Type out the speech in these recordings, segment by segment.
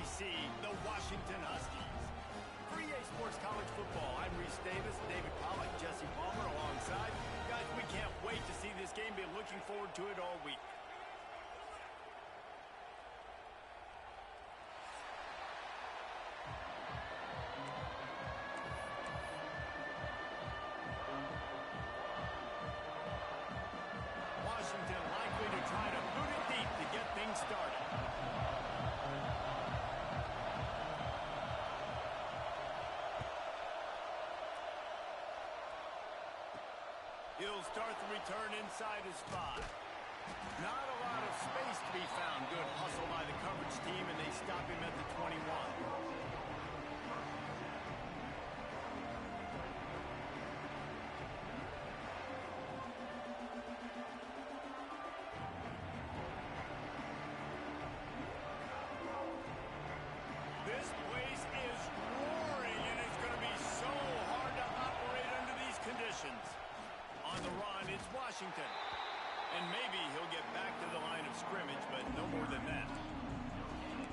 SEC, the Washington Huskies. For EA Sports College Football, I'm Reese Davis, David Pollack, Jesse Palmer alongside. Guys, we can't wait to see this game. Been looking forward to it all week. Washington likely to try to boot it deep to get things started. He'll start the return inside his 5. Not a lot of space to be found. Good hustle by the coverage team, and they stop him at the 21. This place is roaring, and it's going to be so hard to operate under these conditions. On the run, it's Washington. And maybe he'll get back to the line of scrimmage, but no more than that.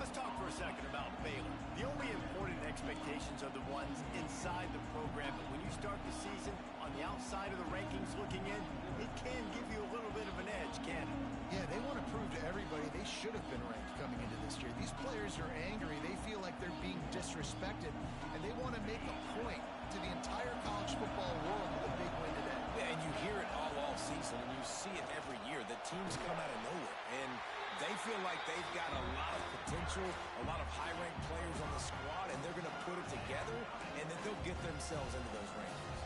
Let's talk for a second about Baylor. The only important expectations are the ones inside the program, but when you start the season on the outside of the rankings looking in, it can give you a little bit of an edge, can't it? Yeah, they want to prove to everybody they should have been ranked coming into this year. These players are angry. They feel like they're being disrespected, and they want to make a point to the entire college football world with a big win today. Yeah, and you hear it all season, and you see it every year. The teams come out of nowhere, and they feel like they've got a lot of potential, a lot of high-ranked players on the squad, and they're going to put it together, and then they'll get themselves into those rankings.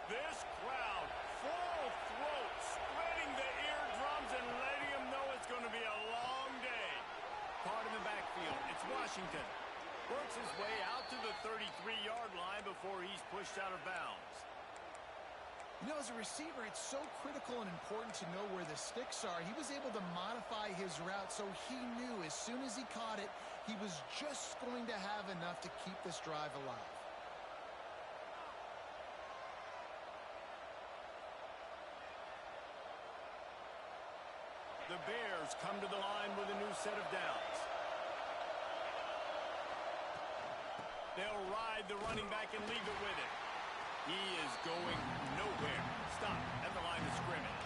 This crowd, full throat, spreading the eardrums and letting them know it's going to be a long day. Caught in the backfield, it's Washington. Works his way out to the 33-yard line before he's pushed out of bounds. You know, as a receiver, it's so critical and important to know where the sticks are. He was able to modify his route so he knew as soon as he caught it, he was just going to have enough to keep this drive alive. The Bears come to the line with a new set of downs. They'll ride the running back and leave it with him. He is going nowhere. Stop at the line of scrimmage.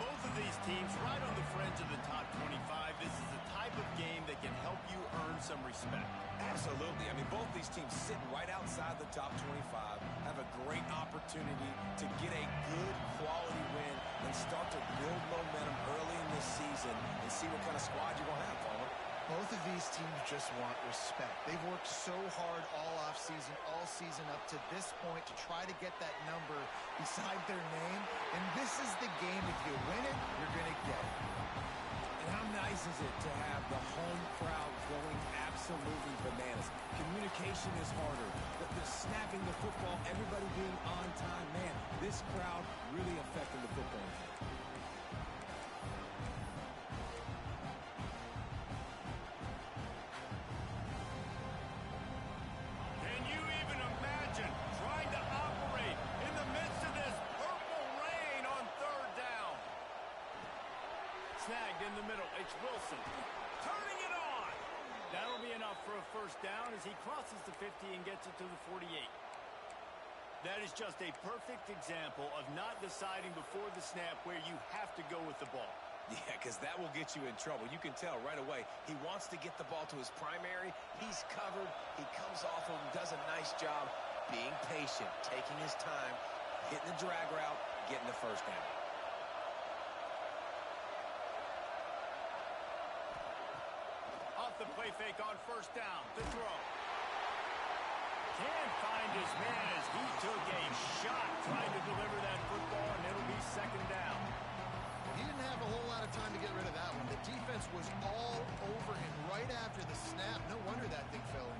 Both of these teams right on the fringe of the top 25. This is the type of game that can help you earn some respect. Absolutely. I mean, both these teams sitting right outside the top 25 have a great opportunity to get a good quality win and start to build momentum early in this season and see what kind of squad you're going to have, Palmer. Both of these teams just want respect. They've worked so hard all offseason, all season up to this point to try to get that number beside their name. And this is the game. If you win it, you're going to get it. And how nice is it to have the home crowd going absolutely bananas? Communication is harder. The snapping the football, everybody being on time. Man, this crowd really affecting the football game. Can you even imagine trying to operate in the midst of this purple rain on third down? Snagged in the middle, it's Wilson. Turning it on! That'll be enough for a first down as he crosses the 50 and gets it to the 48. That is just a perfect example of not deciding before the snap where you have to go with the ball. Yeah, because that will get you in trouble. You can tell right away he wants to get the ball to his primary. He's covered. He comes off of him, does a nice job being patient, taking his time, hitting the drag route, getting the first down. Off the play fake on first down. The throw. Can't find his man as he took a shot trying to deliver that football, and it'll be second down. He didn't have a whole lot of time to get rid of that one. The defense was all over him right after the snap. No wonder that thing fell in.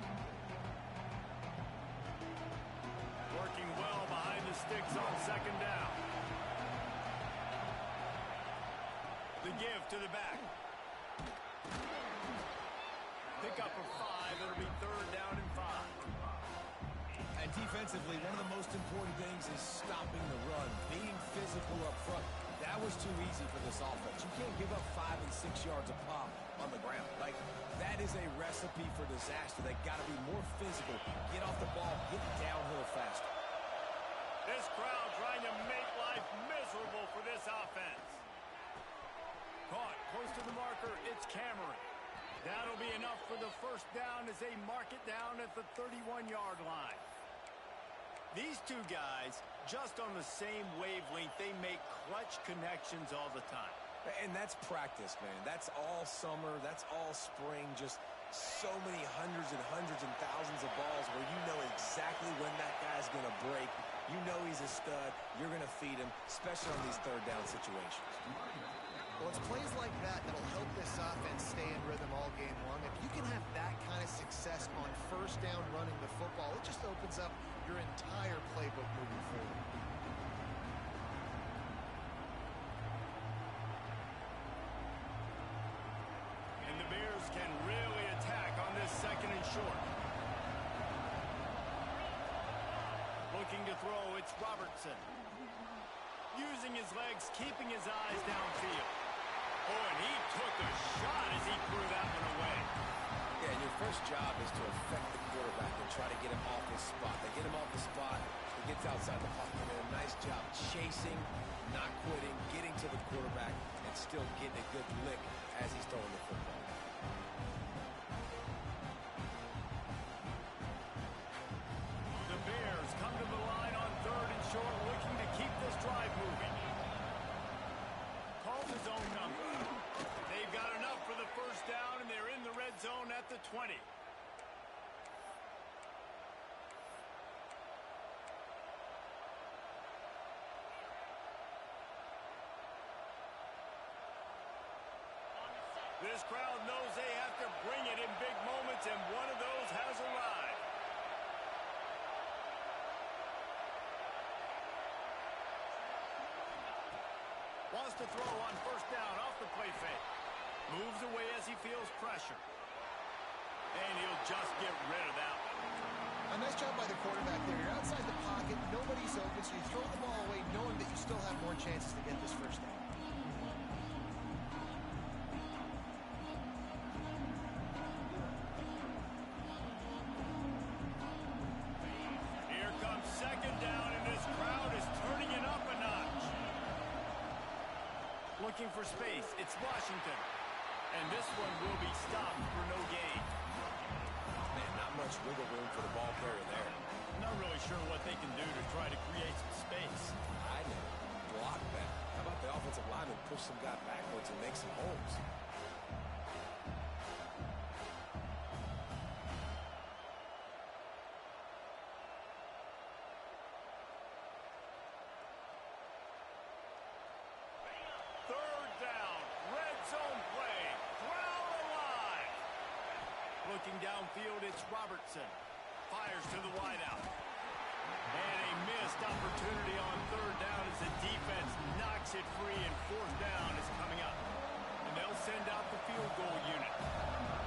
Working well behind the sticks on second down. The give to the back. They pick up a 5. It'll be 3rd down and 5. And defensively, one of the most important things is stopping the run, being physical up front. That was too easy for this offense. You can't give up 5 and 6 yards a pop on the ground. Like, that is a recipe for disaster. They got to be more physical, get off the ball, get downhill faster. This crowd trying to make life miserable for this offense. Caught close to the marker. It's Cameron. That'll be enough for the 1st down as they mark it down at the 31-yard line. These two guys, just on the same wavelength, they make clutch connections all the time. And that's practice, man. That's all summer. That's all spring. Just so many hundreds and thousands of balls where you know exactly when that guy's going to break. You know he's a stud. You're going to feed him, especially on these 3rd down situations. Well, it's plays like that that'll help this offense stay in rhythm all game long. If you can have that kind of success on 1st down running the football, it just opens up your entire playbook moving forward. And the Bears can really attack on this 2nd and short. Looking to throw, it's Robertson. Using his legs, keeping his eyes downfield. Oh, and he took a shot as he threw that one away. Yeah, and your first job is to affect the quarterback and try to get him off his spot. They get him off the spot, he gets outside the pocket, and a nice job chasing, not quitting, getting to the quarterback, and still getting a good lick as he's throwing the football. The Bears come to the line on 3rd and short, looking to keep this drive moving. Calls his own number. They've got enough for the 1st down, and they're in the red zone at the 20. This crowd knows they have to bring it in big moments, and one of those has arrived. Wants to throw on 1st down off the play fake. Moves away as he feels pressure. And he'll just get rid of that one. A nice job by the quarterback there. You're outside the pocket, nobody's open, so you throw the ball away knowing that you still have more chances to get this 1st down. Here comes 2nd down, and this crowd is turning it up a notch. Looking for space, it's Washington. And this one will be stopped for no gain. Man, not much wiggle room for the ball carrier there. Not really sure what they can do to try to create some space. I know. Block that. How about the offensive lineman push some guy backwards and make some holes? Looking downfield, it's Robertson. Fires to the wideout. And a missed opportunity on 3rd down as the defense knocks it free, and 4th down is coming up. And they'll send out the field goal unit.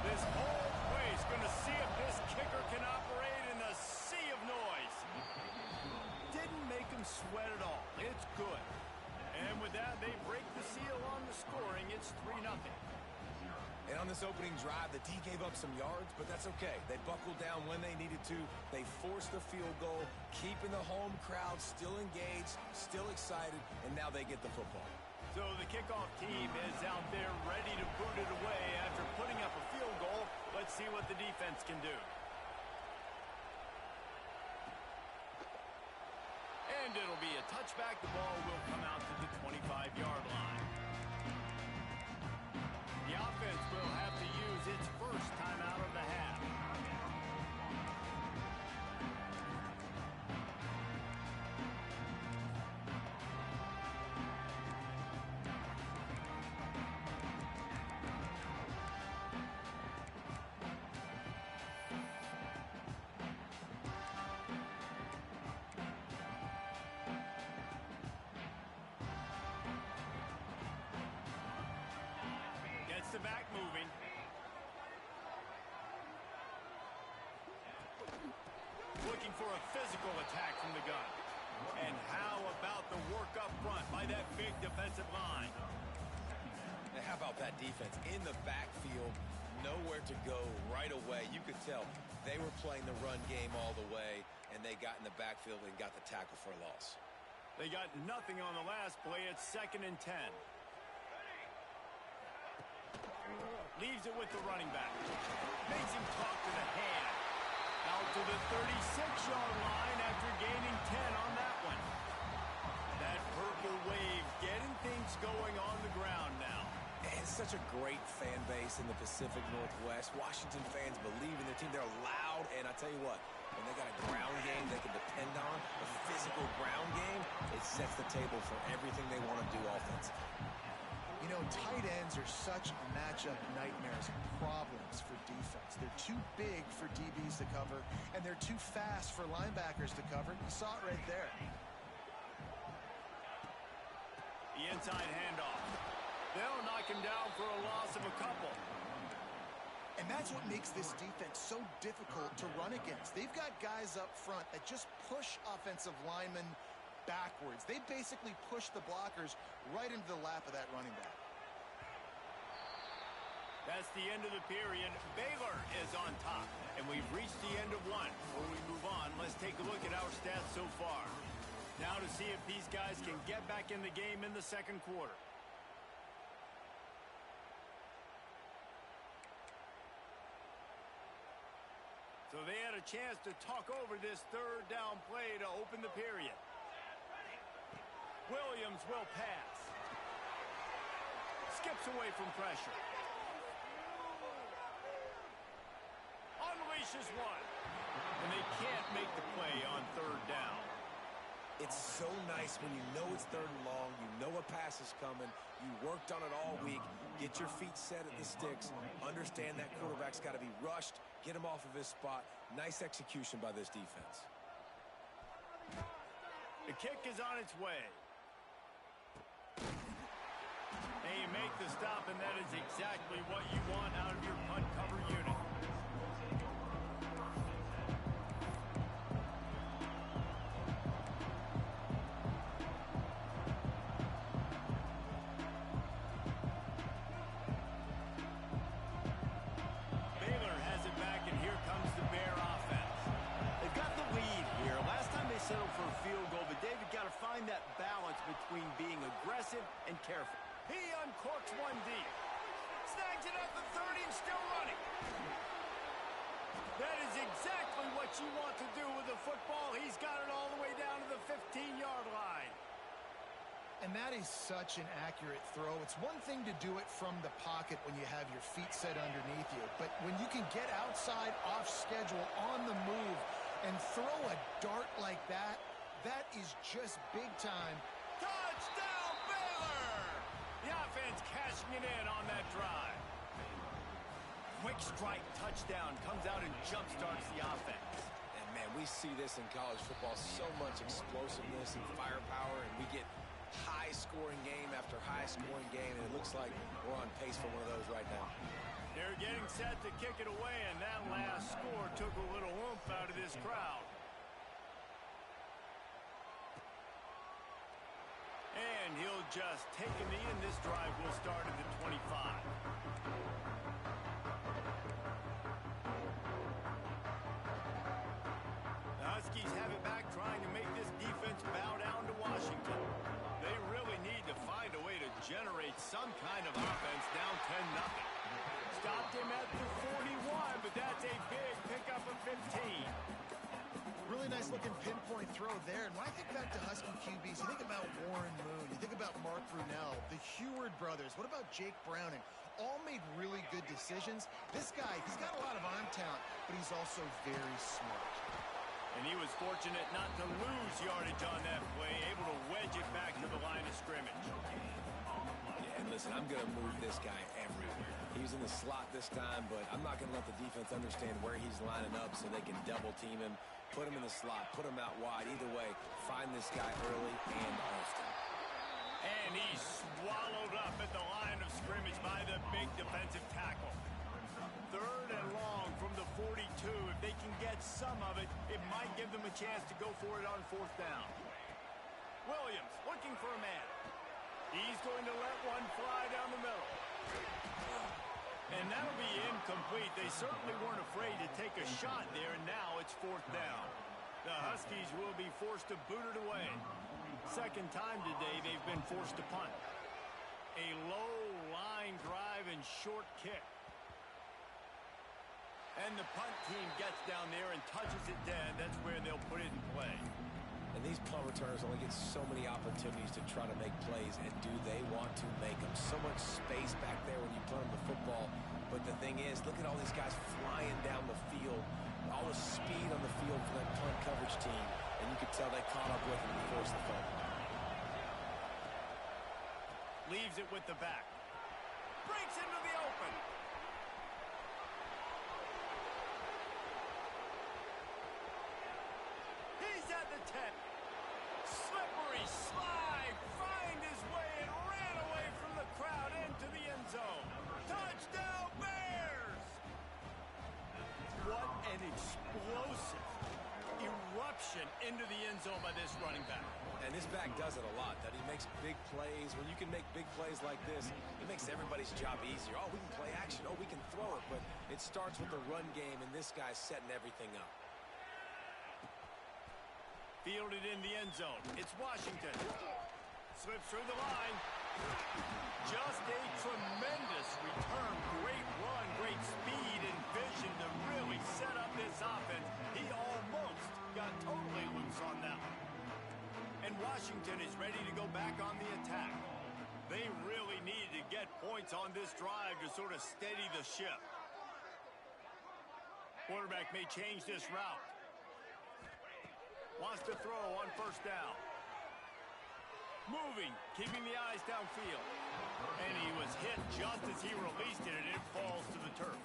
This whole place going to see if this kicker can operate in the sea of noise. Didn't make him sweat at all. It's good. And with that, they break the seal on the scoring. It's 3-0. And on this opening drive, the D gave up some yards, but that's okay. They buckled down when they needed to. They forced the field goal, keeping the home crowd still engaged, still excited, and now they get the football. So the kickoff team is out there ready to boot it away after putting up a field goal. Let's see what the defense can do. And it'll be a touchback. The ball will come out to the 25-yard line. The offense will have to use its first timeout of the half. Gets the back moving. looking for a physical attack from the gun. And how about the work up front by that big defensive line? And how about that defense in the backfield, nowhere to go right away. You could tell they were playing the run game all the way, and they got in the backfield and got the tackle for a loss. They got nothing on the last play. It's 2nd and 10. Leaves it with the running back. Makes him talk to the hand. Out to the 36-yard line after gaining 10 on that one. That purple wave getting things going on the ground now. And such a great fan base in the Pacific Northwest. Washington fans believe in their team. They're loud, and I tell you what, when they got a ground game they can depend on, a physical ground game, it sets the table for everything they want to do offensively. You know, tight ends are such matchup nightmares and problems for defense. They're too big for DBs to cover, and they're too fast for linebackers to cover. You saw it right there. The inside handoff. They'll knock him down for a loss of a couple. And that's what makes this defense so difficult to run against. They've got guys up front that just push offensive linemen backwards. They basically push the blockers right into the lap of that running back. That's the end of the period. Baylor is on top, and we've reached the end of one. Before we move on, let's take a look at our stats so far. Now to see if these guys can get back in the game in the second quarter. So they had a chance to talk over this 3rd down play to open the period. Williams will pass. Skips away from pressure. Unleashes one. And they can't make the play on 3rd down. It's so nice when you know it's 3rd and long, you know a pass is coming, you worked on it all week, get your feet set at the sticks, understand that quarterback's got to be rushed, get him off of his spot. Nice execution by this defense. The kick is on its way. And you make the stop, and that is exactly what you want out of your punt cover unit. Baylor has it back, and here comes the Bear offense. They've got the lead here. Last time they settled for a field goal, but David got to find that balance between being aggressive and careful. He uncorks one deep. Snags it at the 30 and still running. That is exactly what you want to do with the football. He's got it all the way down to the 15-yard line. And that is such an accurate throw. It's one thing to do it from the pocket when you have your feet set underneath you, but when you can get outside, off schedule, on the move, and throw a dart like that, that is just big time. Touchdown, Baylor! The offense cashing it in on that drive. Quick strike touchdown comes out and jump-starts the offense. And, man, we see this in college football, so much explosiveness and firepower, and we get high-scoring game after high-scoring game, and it looks like we're on pace for one of those right now. They're getting set to kick it away, and that last score took a little oomph out of this crowd. And he'll just take a knee, and this drive will start at the 25. The Huskies have it back, trying to make this defense bow down to Washington. They really need to find a way to generate some kind of offense down 10-0. Stopped him at the 41, but that's a big pickup of 15. Really nice looking pinpoint throw there. And when I think back to Husky QBs, you think about Warren Moon, you think about Mark Brunell, the Heward brothers. What about Jake Browning? All made really good decisions. This guy, he's got a lot of arm talent, but he's also very smart. And he was fortunate not to lose yardage on that play, able to wedge it back to the line of scrimmage. Yeah, and listen, I'm going to move this guy everywhere. He's in the slot this time, but I'm not going to let the defense understand where he's lining up so they can double team him, put him in the slot, put him out wide. Either way, find this guy early and often. And he's swallowed up at the line of scrimmage by the big defensive tackle. 3rd and long from the 42. If they can get some of it, it might give them a chance to go for it on fourth down. Williams looking for a man. He's going to let one fly down the middle. And that'll be incomplete. They certainly weren't afraid to take a shot there, and now it's fourth down. The Huskies will be forced to boot it away. Second time today they've been forced to punt. A low line drive and short kick. And the punt team gets down there and touches it dead. That's where they'll put it in play. And these punt returners only get so many opportunities to try to make plays, and do they want to make them? So much space back there when you punt them the football. But the thing is, look at all these guys flying down the field. All the speed on the field for that punt coverage team. And you could tell they caught up with him and forced the fumble. Leaves it with the back. Breaks into the open. He's at the 10. Slippery slide. Find his way and ran away from the crowd into the end zone. Touchdown Bears! What an explosive eruption into the end zone by this running back. And this back does it a lot. That he makes big plays. When you can make big plays like this, it makes everybody's job easier. Oh, we can play action. Oh, we can throw it. But it starts with the run game, and this guy's setting everything up. Fielded in the end zone. It's Washington. Slips through the line. Just a tremendous return. Great run, great speed and vision to really set up this offense. He almost got totally loose on that one. And Washington is ready to go back on the attack. They really need to get points on this drive to sort of steady the ship. Quarterback may change this route. Wants to throw on first down. Moving, keeping the eyes downfield. And he was hit just as he released it, and it falls to the turf.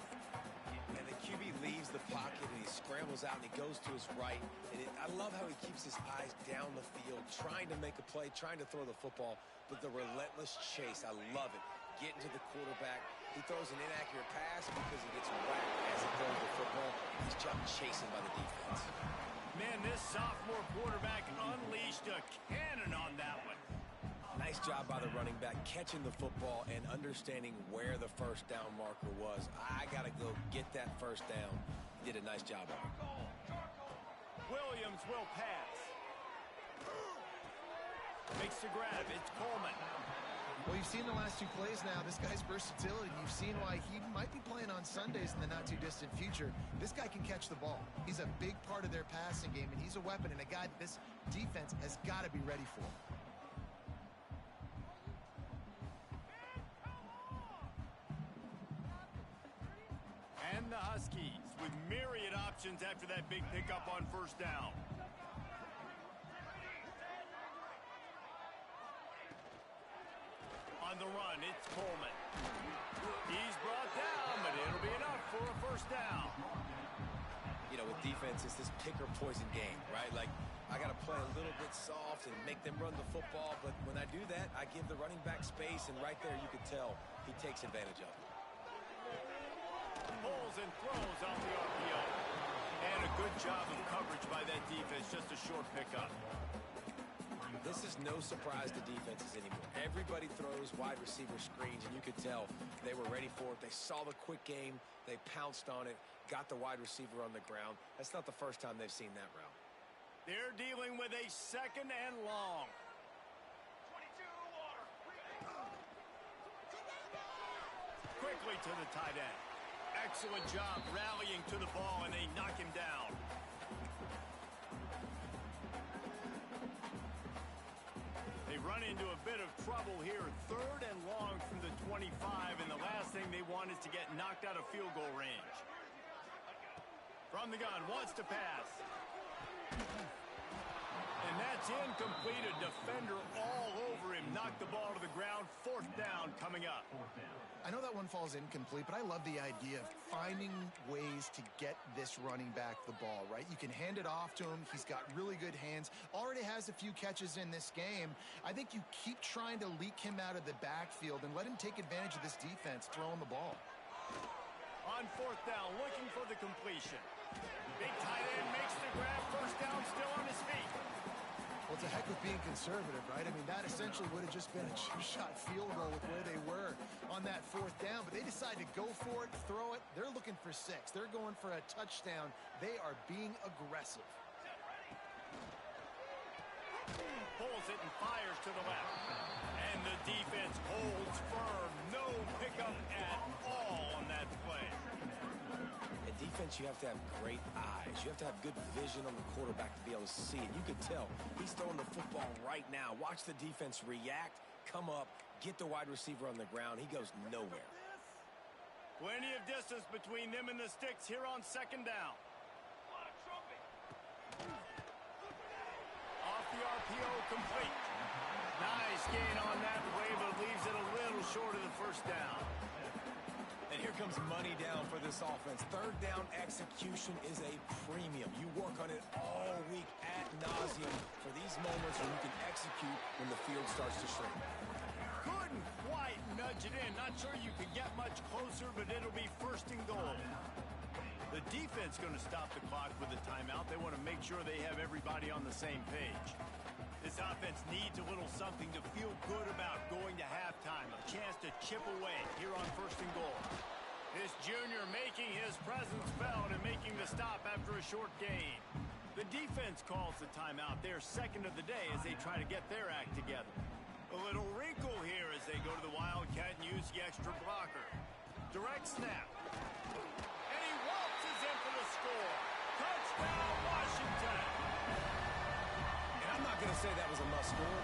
And the QB leaves the pocket, and he scrambles out, and he goes to his right. And I love how he keeps his eyes down the field, trying to make a play, trying to throw the football, but the relentless chase, I love it. Getting to the quarterback. He throws an inaccurate pass because he gets whacked as he throws the football. He's just chasing by the defense. Man, this sophomore quarterback unleashed a cannon on that one. Nice job by the running back, catching the football and understanding where the first down marker was. I got to go get that first down. He did a nice job of it. Williams will pass. Makes the grab. It's Coleman. Well, you've seen the last two plays now. This guy's versatility. You've seen why he might be playing on Sundays in the not-too-distant future. This guy can catch the ball. He's a big part of their passing game, and he's a weapon and a guy that this defense has got to be ready for. And the Huskies with myriad options after that big pickup on first down. On the run, it's Coleman. He's brought down, but it'll be enough for a first down. You know, with defense, it's this pick or poison game, right? Like, I got to play a little bit soft and make them run the football, but when I do that, I give the running back space, and right there you can tell he takes advantage of it. Pulls and throws off the RPO. And a good job of coverage by that defense, just a short pickup. This is no surprise to defenses anymore. Everybody throws wide receiver screens, and you could tell they were ready for it. They saw the quick game. They pounced on it, got the wide receiver on the ground. That's not the first time they've seen that route. They're dealing with a second and long. Quickly to the tight end. Excellent job rallying to the ball, and they knock him down. They run into a bit of trouble here. Third and long from the 25, and the last thing they want is to get knocked out of field goal range. From the gun, wants to pass. And that's incomplete. A defender all over him. Knocked the ball to the ground. Fourth down coming up. I know that one falls incomplete, but I love the idea of finding ways to get this running back the ball, right? You can hand it off to him. He's got really good hands. Already has a few catches in this game. I think you keep trying to leak him out of the backfield and let him take advantage of this defense throwing the ball. On fourth down, looking for the completion. Big tight end makes the grab. First down, still on his feet. Well, it's a heck of being conservative, right? I mean, that essentially would have just been a chip-shot field goal with where they were on that fourth down. But they decide to go for it, throw it. They're looking for 6. They're going for a touchdown. They are being aggressive. Pulls it and fires to the left. And the defense holds firm. No pickup at all on that play. In defense, you have to have great eyes. You have to have good vision on the quarterback to be able to see it. You can tell he's throwing the football right now. Watch the defense react, come up, get the wide receiver on the ground. He goes nowhere. Plenty of distance between them and the sticks here on second down. Off the RPO, complete. Nice gain on that play, but leaves it a little short of the first down. And here comes money down for this offense. Third down execution is a premium. You work on it all week ad nauseum for these moments when you can execute when the field starts to shrink. Couldn't quite nudge it in. Not sure you could get much closer, but it'll be first and goal. The defense going to stop the clock with a timeout. They want to make sure they have everybody on the same page. This offense needs a little something to feel good about going to halftime. A chance to chip away here on first and goal. This junior making his presence felt and making the stop after a short gain. The defense calls the timeout, their second of the day, as they try to get their act together. A little wrinkle here as they go to the Wildcat and use the extra blocker. Direct snap. And he waltzes in for the score. Touchdown, Washington. I'm not going to say that was a must-score,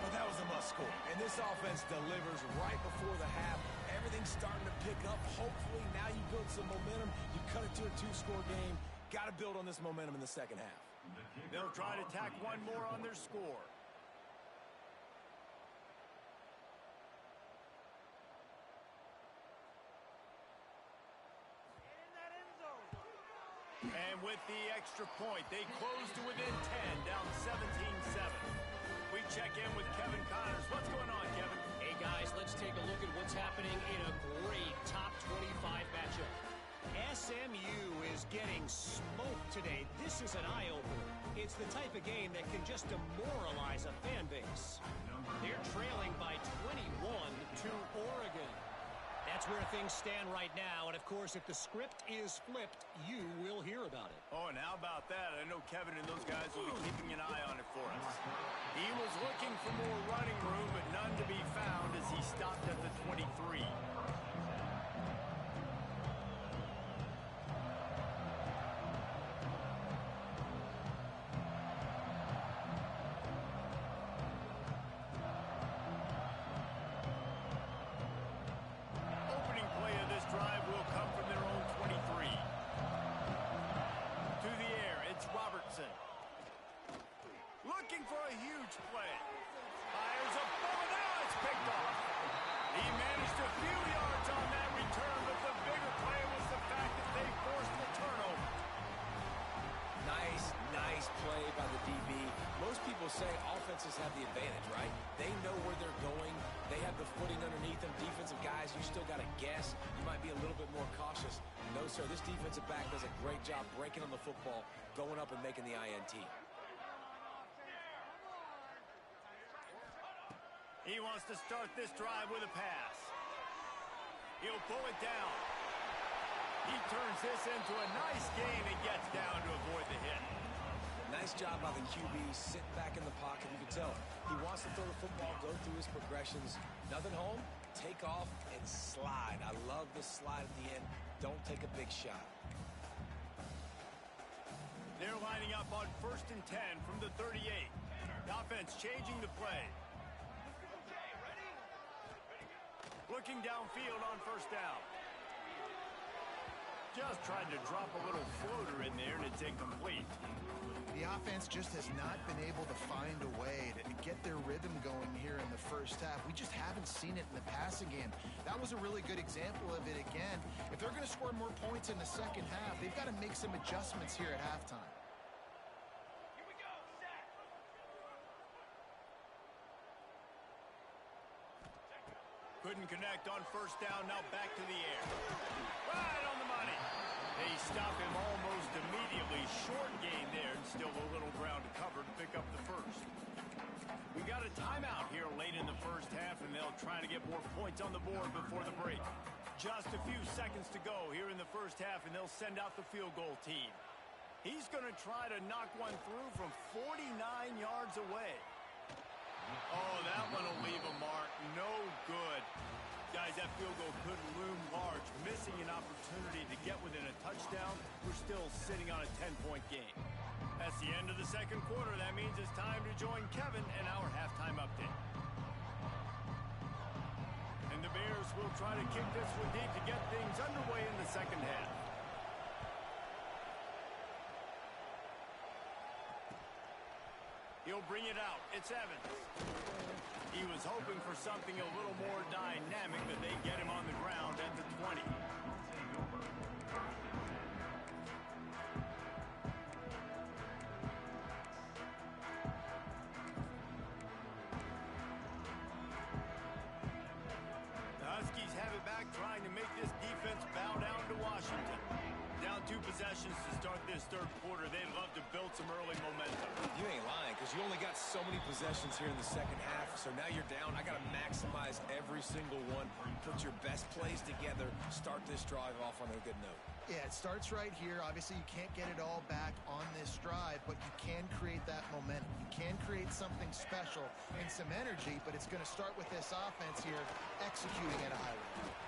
but that was a must-score. And this offense delivers right before the half. Everything's starting to pick up. Hopefully, now you build some momentum. You cut it to a 2-score game. Got to build on this momentum in the second half. They'll try to tack one more on their score. And with the extra point, they close to within 10, down 17-7. We check in with Kevin Connors. What's going on, Kevin? Hey, guys, let's take a look at what's happening in a great top 25 matchup. SMU is getting smoked today. This is an eye-opener. It's the type of game that can just demoralize a fan base. They're trailing by 21 to Oregon. That's where things stand right now, and of course, if the script is flipped, you will hear about it. Oh, and how about that? I know Kevin and those guys will be keeping an eye on it for us. He was looking for more running room, but none to be found as he stopped at the 23. Looking for a huge play. Fires a ball, now it's picked off. He managed a few yards on that return, but the bigger play was the fact that they forced the turnover. Nice play by the DB. Most people say offenses have the advantage, right? They know where they're going. They have the footing underneath them. Defensive guys, you still got to guess. You might be a little bit more cautious. No, sir, this defensive back does a great job breaking on the football, going up and making the INT. He wants to start this drive with a pass. He'll pull it down. He turns this into a nice gain and gets down to avoid the hit. Nice job by the QB, sitting back in the pocket. You can tell he wants to throw the football, go through his progressions. Nothing home, take off and slide. I love the slide at the end. Don't take a big shot. They're lining up on 1st and 10 from the 38. The offense changing the play. Looking downfield on 1st down. Just tried to drop a little floater in there, and it's incomplete. The offense just has not been able to find a way to get their rhythm going here in the first half. We just haven't seen it in the passing game. That was a really good example of it again. If they're going to score more points in the second half, they've got to make some adjustments here at halftime. Couldn't connect on first down. Now back to the air. Right on the money. They stop him almost immediately. Short gain there, and still a little ground to cover to pick up the first. We got a timeout here late in the first half, and they'll try to get more points on the board before the break. Just a few seconds to go here in the first half, and they'll send out the field goal team. He's going to try to knock one through from 49 yards away. Oh, that one will leave a mark. No good. Guys, that field goal could loom large. Missing an opportunity to get within a touchdown. We're still sitting on a 10-point game. That's the end of the second quarter. That means it's time to join Kevin and our halftime update. And the Bears will try to kick this one deep to get things underway in the second half. He'll bring it out. It's Evans. He was hoping for something a little more dynamic, but they get him on the ground at the 20. The Huskies have it back, trying to make this defense bow down to Washington. Down 2 possessions to start this third quarter. They'd love to build some early momentum. You ain't lying, because you only got so many possessions here in the second half. So now you're down. I got to maximize every single one. Put your best plays together. Start this drive off on a good note. Yeah, it starts right here. Obviously, you can't get it all back on this drive, but you can create that momentum. You can create something special and some energy, but it's going to start with this offense here executing at a high rate.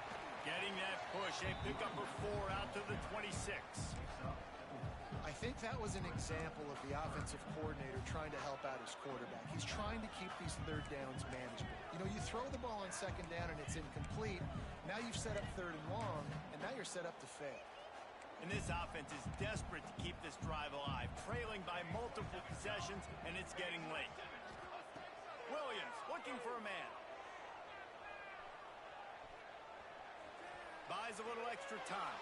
Getting that push. They pick up a 4 out to the 26. I think that was an example of the offensive coordinator trying to help out his quarterback. He's trying to keep these third downs manageable. You know, you throw the ball on second down and it's incomplete. Now you've set up third and long, and now you're set up to fail. And this offense is desperate to keep this drive alive, trailing by multiple possessions, and it's getting late. Williams looking for a man. Buys a little extra time.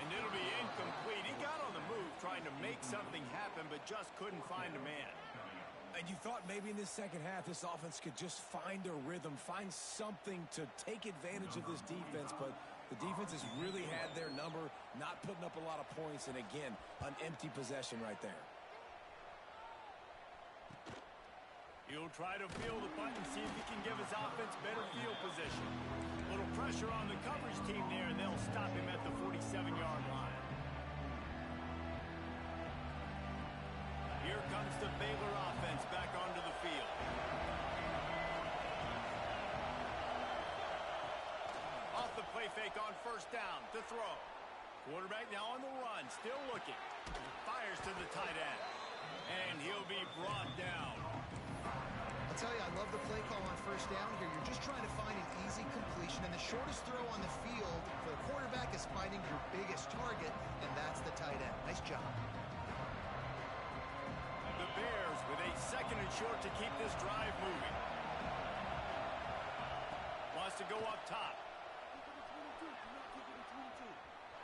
And it'll be incomplete. He got on the move trying to make something happen, but just couldn't find a man. And you thought maybe in this second half this offense could just find a rhythm, find something to take advantage of this defense, but the defense has really had their number, not putting up a lot of points, and again, an empty possession right there. He'll try to feel the punt and see if he can give his offense better field position. A little pressure on the coverage team there, and they'll stop him at the 47-yard line. Here comes the Baylor offense back onto the field. Off the play fake on first down to throw. Quarterback now on the run, still looking. Fires to the tight end. And he'll be brought down. I'll tell you, I love the play call on first down here. You're just trying to find an easy completion, and the shortest throw on the field for the quarterback is finding your biggest target, and that's the tight end. Nice job. The Bears with a second and short to keep this drive moving. Wants to go up top.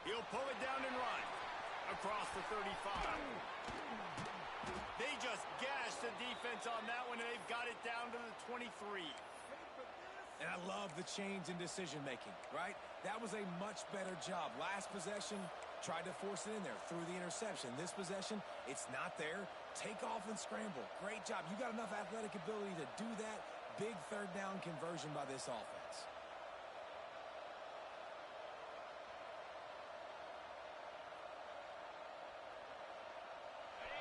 He'll pull it down and run across the 35. They just gashed the defense on that one, and they've got it down to the 23. And I love the change in decision-making, right? That was a much better job. Last possession, tried to force it in there, threw the interception. This possession, it's not there. Take off and scramble. Great job. You got enough athletic ability to do that. Big third down conversion by this offense.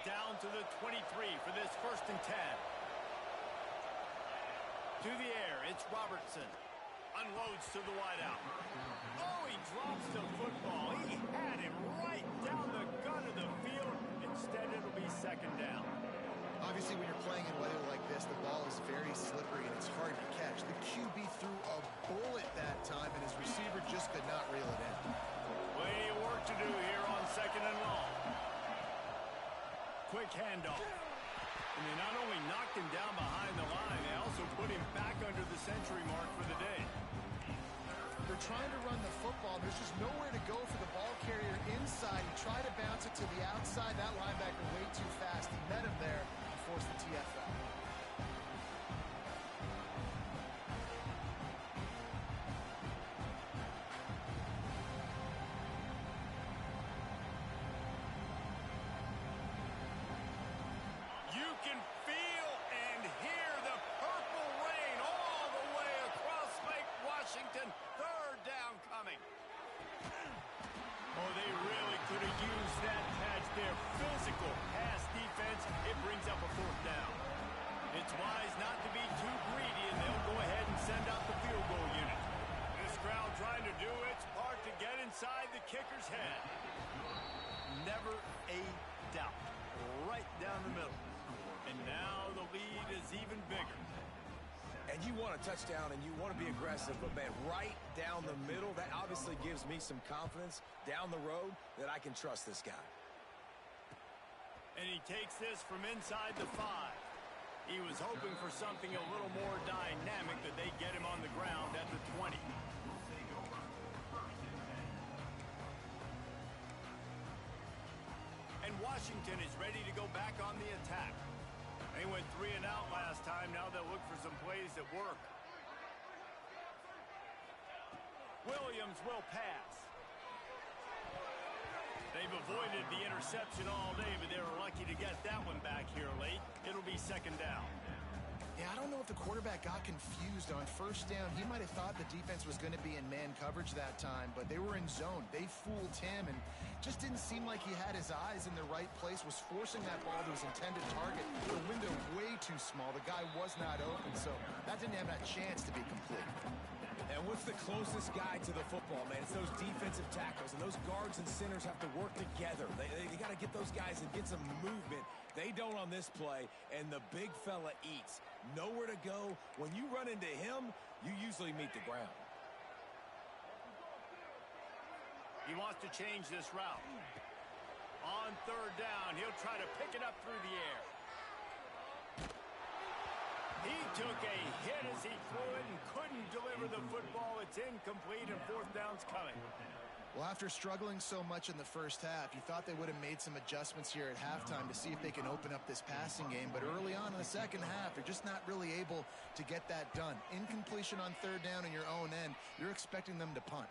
Down to the 23 for this 1st and 10. To the air, it's Robertson. Unloads to the wideout. Oh, he drops the football. He had him right down the gut of the field. Instead, it'll be second down. Obviously, when you're playing in weather like this, the ball is very slippery and it's hard to catch. The QB threw a bullet that time, and his receiver just could not reel it in. Plenty of work to do here on second and long. Quick handoff. And they not only knocked him down behind the line, they also put him back under the century mark for the day. They're trying to run the football. There's just nowhere to go for the ball carrier inside. He tried to bounce it to the outside. That linebacker way too fast. He met him there and forced the TFL. their physical pass defense, it brings up a fourth down. It's wise not to be too greedy, and they'll go ahead and send out the field goal unit. This crowd trying to do its part to get inside the kicker's head. Never a doubt. Right down the middle. And now the lead is even bigger. And you want a touchdown and you want to be aggressive, but man, right down the middle, that obviously gives me some confidence down the road that I can trust this guy. And he takes this from inside the 5. He was hoping for something a little more dynamic, but they get him on the ground at the 20. And Washington is ready to go back on the attack. They went 3 and out last time. Now they'll look for some plays that work. Williams will pass. They've avoided the interception all day, but they were lucky to get that one back here late. It'll be second down. Yeah, I don't know if the quarterback got confused on first down. He might have thought the defense was going to be in man coverage that time, but they were in zone. They fooled him and just didn't seem like he had his eyes in the right place, was forcing that ball to his intended target. The window way too small. The guy was not open, so that didn't have that chance to be complete. And what's the closest guy to the football, man? It's those defensive tackles, and those guards and centers have to work together. They got to get those guys and get some movement. They don't on this play, and the big fella eats. Nowhere to go. When you run into him, you usually meet the ground. He wants to change this route. On third down, he'll try to pick it up through the air. He took a hit as he threw it and couldn't deliver the football. It's incomplete, and fourth down's coming. Well, after struggling so much in the first half, you thought they would have made some adjustments here at halftime to see if they can open up this passing game. But early on in the second half, they're just not really able to get that done. Incompletion on third down in your own end, you're expecting them to punt.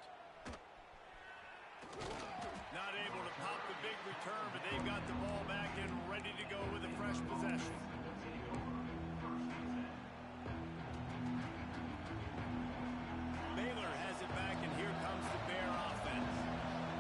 Not able to pop the big return, but they've got the ball back and ready to go with a fresh possession. Baylor has it back, and here comes the Bear offense.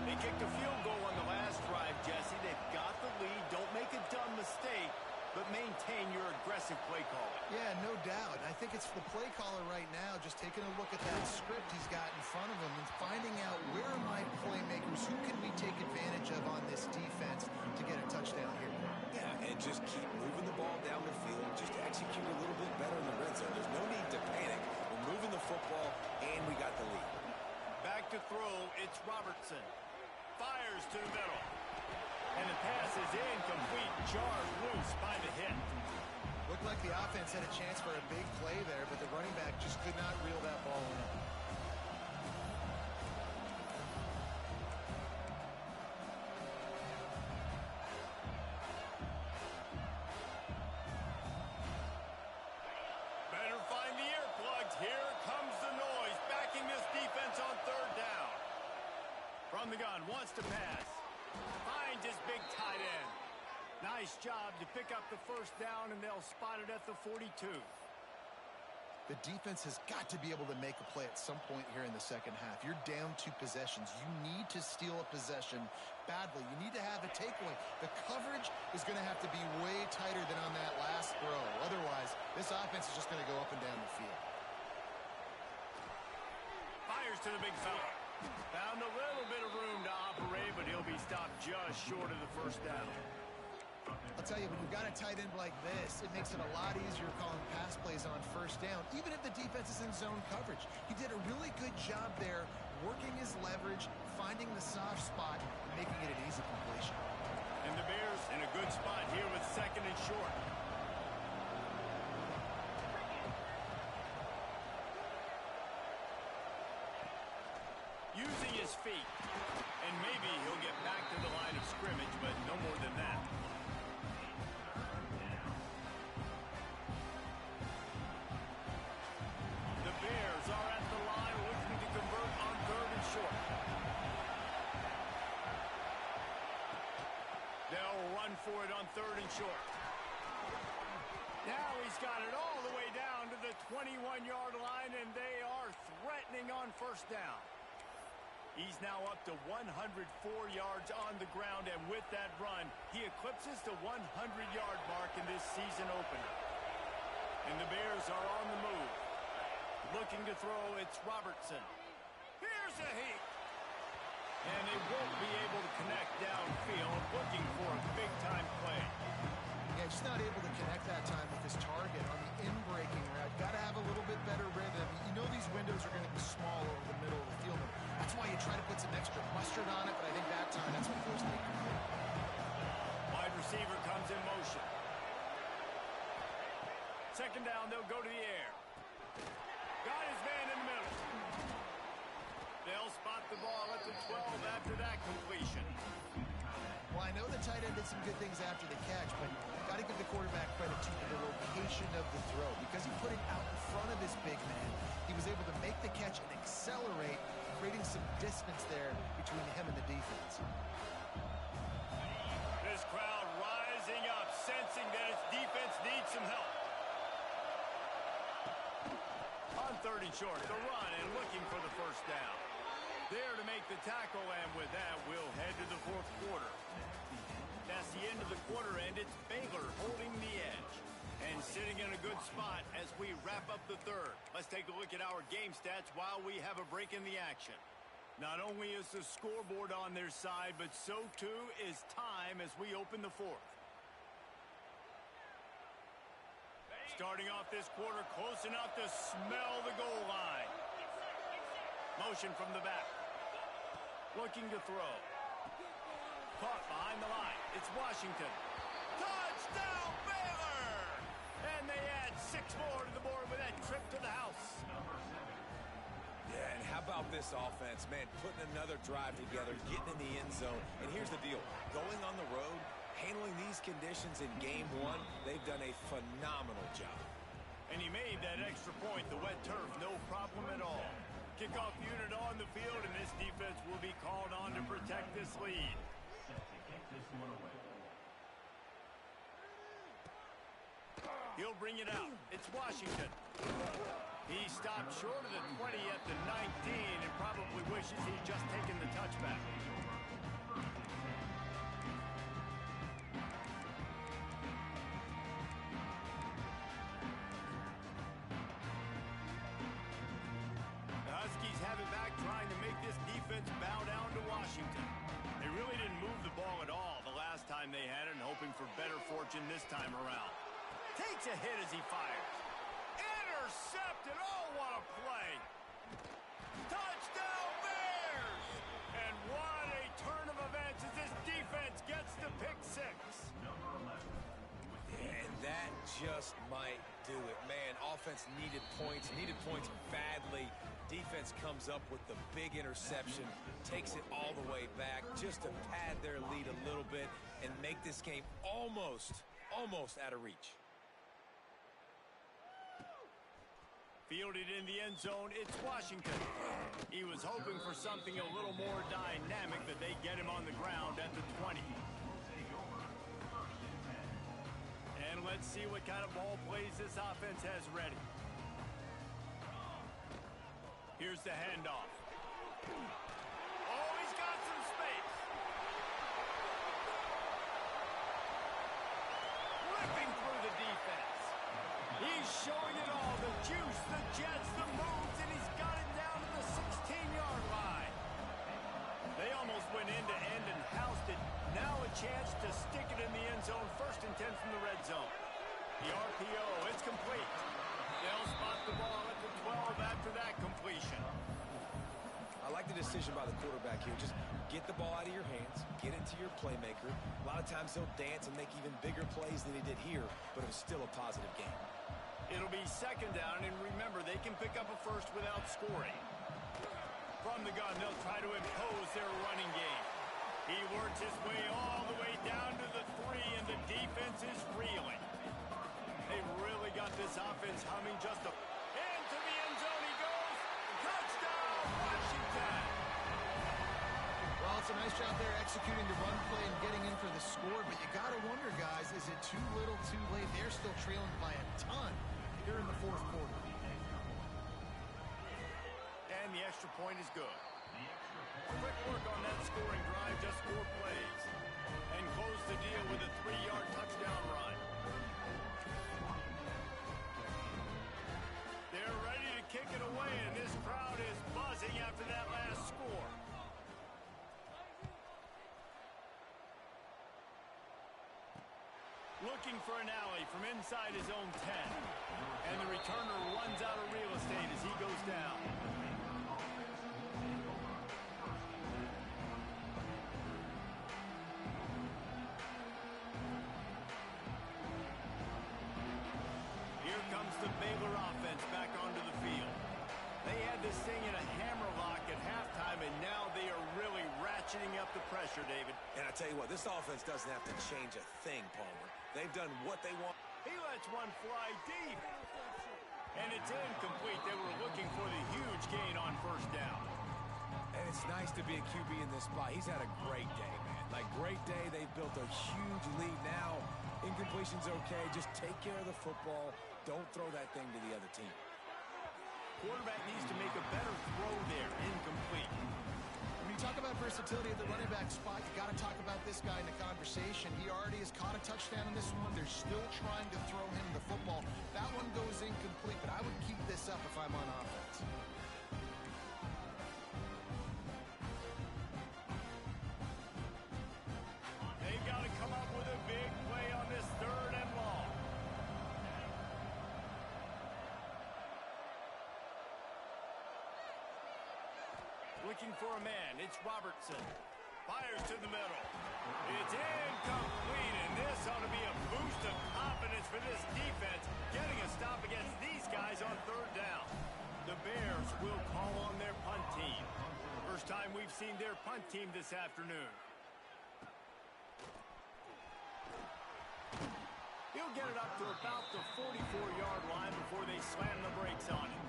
They kicked a field goal on the last drive, Jesse. They've got the lead. Don't make a dumb mistake, but maintain your aggressive play calling. Yeah, no doubt. I think it's the play caller right now just taking a look at that script he's got in front of him and finding out where are my playmakers, who can we take advantage of on this defense to get a touchdown here. Yeah, and just keep moving the ball down the field. Just execute a little bit better in the red zone. There's no need to panic. We're moving the football, and we got the lead. Back to throw, it's Robertson. Fires to the middle. And the pass is incomplete, jarred loose by the hit. Looked like the offense had a chance for a big play there, but the running back just could not reel that ball in. Better find the earplugs. Here comes the noise, backing this defense on third down. From the gun, wants to pass. Finds his big tight end. Nice job to pick up the first down, and they'll spot it at the 42. The defense has got to be able to make a play at some point here in the second half. You're down 2 possessions. You need to steal a possession badly. You need to have a takeaway. The coverage is going to have to be way tighter than on that last throw. Otherwise, this offense is just going to go up and down the field. Fires to the big fella. Found a little bit of room to operate, but he'll be stopped just short of the first down. I'll tell you, when you've got a tight end like this, it makes it a lot easier calling pass plays on first down, even if the defense is in zone coverage. He did a really good job there, working his leverage, finding the soft spot, and making it an easy completion. And the Bears in a good spot here with second and short. Using his feet. And maybe he'll get back to the line of scrimmage, but no more than that. The Bears are at the line looking to convert on third and short. They'll run for it on third and short. Now he's got it all the way down to the 21-yard line, and they are threatening on first down. He's now up to 104 yards on the ground, and with that run, he eclipses the 100-yard mark in this season opener. And the Bears are on the move. Looking to throw, it's Robertson. Here's a heat. And they won't be able to connect downfield, looking for a big-time play. Yeah, just not able to connect that time with his target on the in-breaking route. Got to have a little bit better rhythm. You know these windows are going to be small over the middle of the field. That's why you try to put some extra mustard on it, but I think that time that's what forced the complete. Wide receiver comes in motion. Second down, they'll go to the air. Got his man in the middle. They'll spot the ball at the 12 after that completion. Well, I know the tight end did some good things after the catch, but got to give the quarterback credit to the location of the throw. Because he put it out in front of his big man, he was able to make the catch and accelerate, creating some distance there between him and the defense. This crowd rising up, sensing that its defense needs some help. On 3rd and short, the run and looking for the first down. There to make the tackle, and with that, we'll head to the 4th quarter. That's the end of the quarter, and it's Baylor holding the edge. And sitting in a good spot as we wrap up the 3rd. Let's take a look at our game stats while we have a break in the action. Not only is the scoreboard on their side, but so too is time as we open the 4th. Starting off this quarter close enough to smell the goal line. Motion from the back. Looking to throw. Caught behind the line. It's Washington. Touchdown, Baylor! And they add 6 more to the board with that trip to the house. Yeah, and how about this offense, man, putting another drive together, getting in the end zone. And here's the deal. Going on the road, handling these conditions in game 1, they've done a phenomenal job. And he made that extra point, the wet turf, no problem at all. Kickoff unit on the field, and this defense will be called on to protect this lead. He'll bring it out. It's Washington. He stopped short of the 20 at the 19 and probably wishes he'd just taken the touchback. The Huskies have it back, trying to make this defense bow down to Washington. They really didn't move the ball at all the last time they had it, and hoping for better fortune this time around. Takes a hit as he fires. Intercepted. Oh, what a play. Touchdown, Bears! And what a turn of events as this defense gets the pick 6. And that just might do it. Man, offense needed points badly. Defense comes up with the big interception, takes it all the way back just to pad their lead a little bit and make this game almost out of reach. Fielded in the end zone, it's Washington. He was hoping for something a little more dynamic, that they get him on the ground at the 20. And let's see what kind of ball plays this offense has ready. Here's the handoff. Oh, he's got some space. Ripping through the defense. He's showing it all, the juice, the jets, the moves, and he's got it down to the 16-yard line. They almost went end-to-end and housed it. Now a chance to stick it in the end zone, 1st and 10 from the red zone. The RPO, it's complete. They'll spot the ball at the 12 after that completion. I like the decision by the quarterback here. Just get the ball out of your hands, get it to your playmaker. A lot of times he'll dance and make even bigger plays than he did here, but it was still a positive game. It'll be 2nd down, and remember, they can pick up a first without scoring. From the gun, they'll try to impose their running game. He works his way all the way down to the 3, and the defense is reeling. They've really got this offense humming just a... Into the end zone he goes. Touchdown, Washington! Well, it's a nice job there executing the run play and getting in for the score, but you got to wonder, guys, is it too little, too late? They're still trailing by a ton here in the 4th quarter. And the extra point is good. Quick work on that scoring drive, just 4 plays. And close the deal with a 3-yard touchdown run. They're ready to kick it away, and this crowd is buzzing after that last score. Looking for an alley from inside his own 10. And the returner runs out of real estate as he goes down. Here comes the Baylor offense back onto the field. They had this thing in a hammerlock at halftime, and now they are really ratcheting up the pressure, David. And I tell you what, this offense doesn't have to change a thing, Palmer. They've done what they want. He lets one fly deep. And it's incomplete. They were looking for the huge gain on first down. And it's nice to be a QB in this spot. He's had a great day, man. Like, great day. They've built a huge lead now. Incompletion's okay. Just take care of the football. Don't throw that thing to the other team. Quarterback needs to make a better throw there. Incomplete. When you talk about versatility at the running back spot, you got to talk about this guy in the conversation. He already has caught a touchdown in this one. They're still trying to throw him the football. That one goes incomplete, but I would keep this up if I'm on offense. They've got to come up with a big play on this 3rd and long. Looking for a man. It's Robertson. Fires to the middle. It's incomplete, and this ought to be a boost of confidence for this defense, getting a stop against these guys on 3rd down. The Bears will call on their punt team. First time we've seen their punt team this afternoon. He'll get it up to about the 44-yard line before they slam the brakes on him.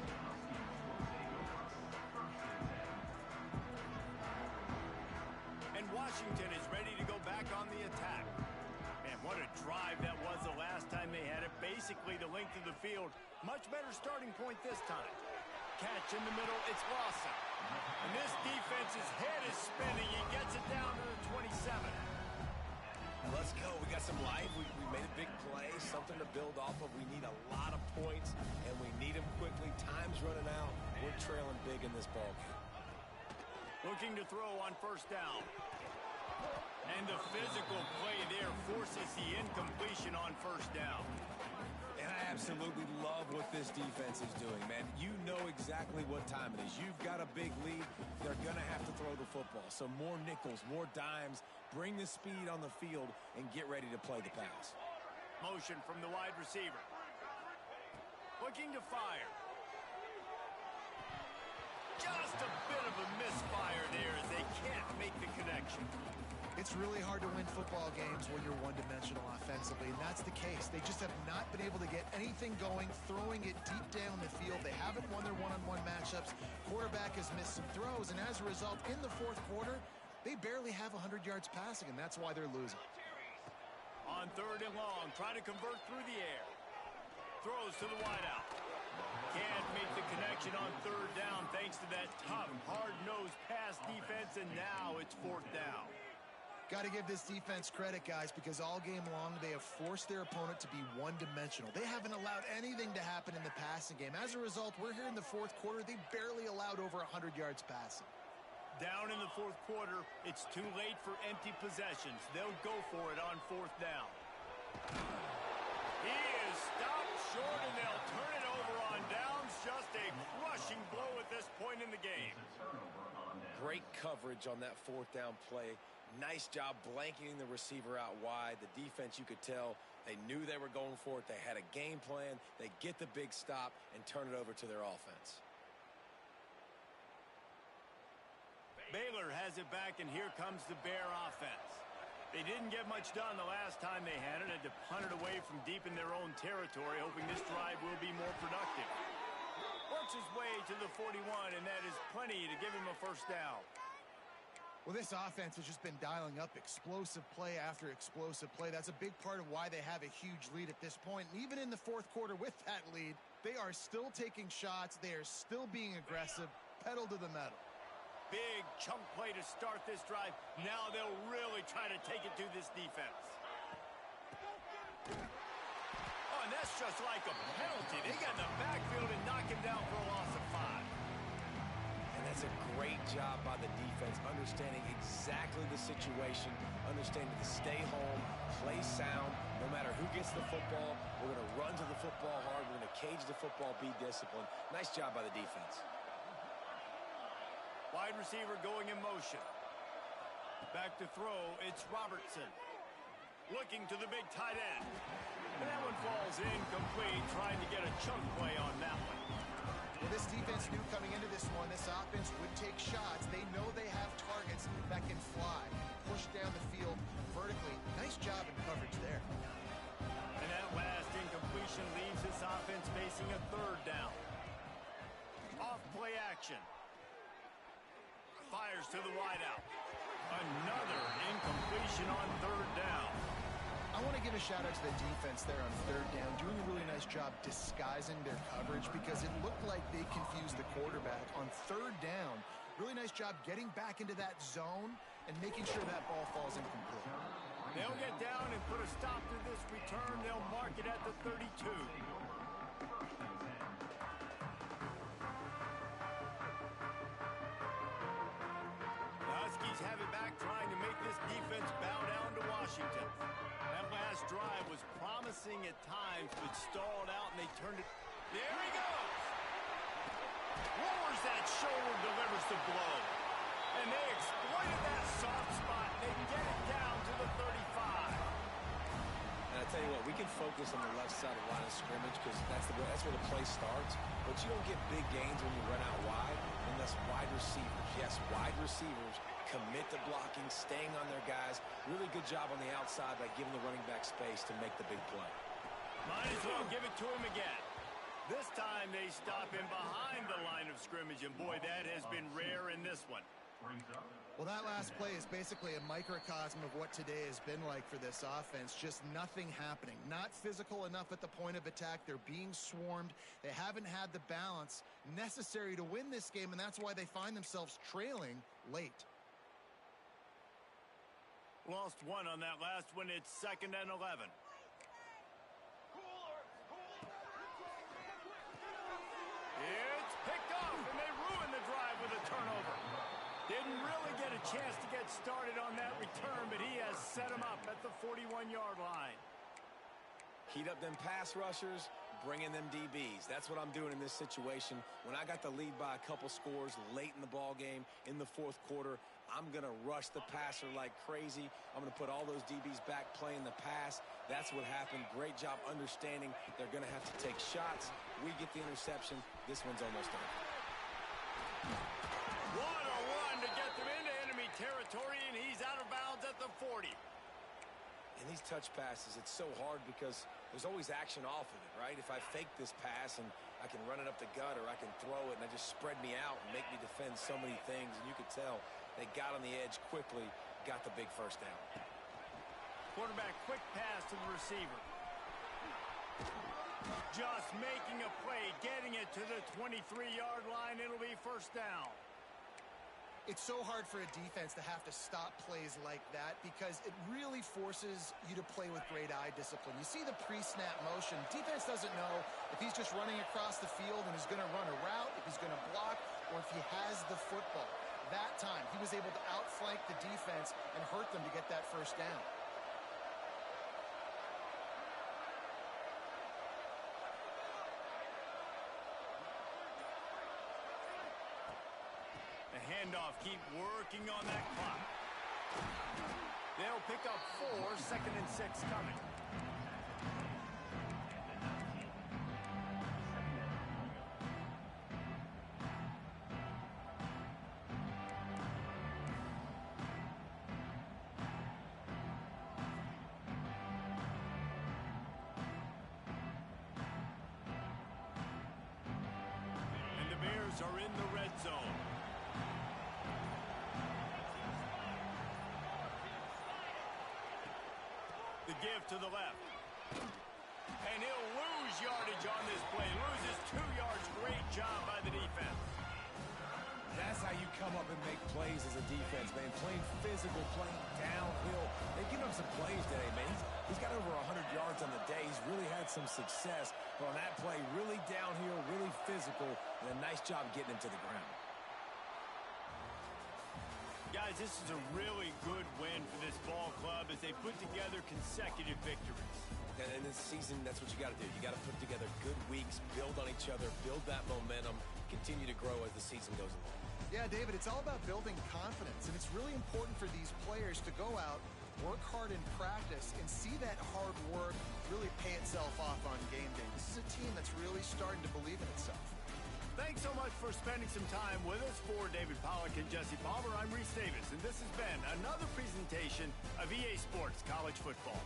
And Washington is ready to go back on the attack. And what a drive that was the last time they had it. Basically the length of the field. Much better starting point this time. Catch in the middle. It's Lawson. And this defense's head is spinning. He gets it down to the 27. Let's go. We got some life. We made a big play, something to build off of. We need a lot of points, and we need them quickly. Time's running out. We're trailing big in this ballgame. Looking to throw on first down. And the physical play there forces the incompletion on first down. And I absolutely love what this defense is doing, man. You know exactly what time it is. You've got a big lead. They're going to have to throw the football. So more nickels, more dimes. Bring the speed on the field and get ready to play the pass. Motion from the wide receiver. Looking to fire. Just a bit of a misfire there as they can't make the connection. It's really hard to win football games when you're one-dimensional offensively, and that's the case. They just have not been able to get anything going, throwing it deep down the field. They haven't won their one-on-one matchups. Quarterback has missed some throws, and as a result, in the 4th quarter, they barely have 100 yards passing, and that's why they're losing. On 3rd and long, trying to convert through the air. Throws to the wideout. Can't make the connection on 3rd down thanks to that tough, hard-nosed pass defense, and now it's 4th down. Got to give this defense credit, guys, because all game long they have forced their opponent to be one-dimensional. They haven't allowed anything to happen in the passing game. As a result, we're here in the 4th quarter. They barely allowed over 100 yards passing. Down in the 4th quarter, it's too late for empty possessions. They'll go for it on 4th down. He is stopped short, and they'll turn it over on downs. Just a crushing blow at this point in the game. Great coverage on that 4th down play. Nice job blanketing the receiver out wide. The defense, you could tell, they knew they were going for it. They had a game plan. They get the big stop and turn it over to their offense. Baylor has it back, and here comes the Bear offense. They didn't get much done the last time they had it. Had to punt it away from deep in their own territory, hoping this drive will be more productive. Works his way to the 41, and that is plenty to give him a first down. Well, this offense has just been dialing up explosive play after explosive play. That's a big part of why they have a huge lead at this point. And even in the 4th quarter with that lead, they are still taking shots. They are still being aggressive, pedal to the metal. big chunk play to start this drive. Now they'll really try to take it to this defense. Oh, and that's just like a penalty. They got in the backfield and knock him down for a loss of 5. And that's a great job by the defense, understanding exactly the situation, understanding to stay home, play sound. No matter who gets the football, we're going to run to the football hard. We're going to cage the football, be disciplined. Nice job by the defense. Wide receiver going in motion. Back to throw, it's Robertson. Looking to the big tight end. And that one falls incomplete, trying to get a chunk play on that one. Well, this defense knew coming into this one, this offense would take shots. They know they have targets that can fly, push down the field vertically. Nice job in coverage there. And that last incompletion leaves this offense facing a 3rd down. Off play action. Fires to the wideout. Another incompletion on 3rd down. I want to give a shout out to the defense there on 3rd down, doing a really nice job disguising their coverage because it looked like they confused the quarterback on 3rd down. Really nice job getting back into that zone and making sure that ball falls incomplete. They'll get down and put a stop to this return. They'll mark it at the 32. The Huskies have it back, trying to make this defense bow down to Washington. That last drive was promising at times, but stalled out, and they turned it. There he goes! Lowers that shoulder, delivers the blow. And they exploited that soft spot. They get it down to the 35. And I tell you what, we can focus on the left side of the line of scrimmage because that's where the play starts. But you don't get big gains when you run out wide unless wide receivers, yes, wide receivers, commit to blocking, staying on their guys. Really good job on the outside by giving the running back space to make the big play. Might as well give it to him again. This time they stop him behind the line of scrimmage, and boy, that has been rare in this one. Well, that last play is basically a microcosm of what today has been like for this offense. Just nothing happening. Not physical enough at the point of attack. They're being swarmed. They haven't had the balance necessary to win this game, and that's why they find themselves trailing late. Lost 1 on that last one. It's 2nd and 11. It's picked off, and they ruin the drive with a turnover. Didn't really get a chance to get started on that return, but he has set him up at the 41-yard line. Heat up them pass rushers, bring in them DBs. That's what I'm doing in this situation. When I got the lead by a couple scores late in the ball game in the 4th quarter, I'm going to rush the passer like crazy. I'm going to put all those DBs back playing the pass. That's what happened. Great job understanding they're going to have to take shots. We get the interception. This one's almost done. What a run to get them into enemy territory, and he's out of bounds at the 40. And these touch passes, it's so hard because there's always action off of it, right? If I fake this pass and I can run it up the gut or I can throw it and it just spread me out and make me defend so many things, and you could tell they got on the edge quickly, got the big 1st down. Quarterback quick pass to the receiver. Just making a play, getting it to the 23-yard line. It'll be 1st down. It's so hard for a defense to have to stop plays like that because it really forces you to play with great eye discipline. You see the pre-snap motion. Defense doesn't know if he's just running across the field and is going to run a route, if he's going to block, or if he has the football. That time, he was able to outflank the defense and hurt them to get that 1st down. The handoff, keep working on that clock. They'll pick up 4, 2nd and 6 coming. And the Bears are in the red zone. The give to the left. And he'll lose yardage on this play. Loses 2 yards. Great job by the defense. That's how you come up and make plays as a defense, man. Playing physical, playing downhill. They've given him some plays today, man. He's got over 100 yards on the day. He's really had some success. But on that play, really downhill, really physical, and a nice job getting him to the ground. Guys, this is a really good win for this ball club as they put together consecutive victories. And in this season, that's what you got to do. You got to put together good weeks, build on each other, build that momentum, continue to grow as the season goes along. Yeah, David, it's all about building confidence, and it's really important for these players to go out, work hard in practice, and see that hard work really pay itself off on game day. This is a team that's really starting to believe in itself. Thanks so much for spending some time with us. For David Pollack and Jesse Palmer, I'm Reese Davis, and this has been another presentation of EA Sports College Football.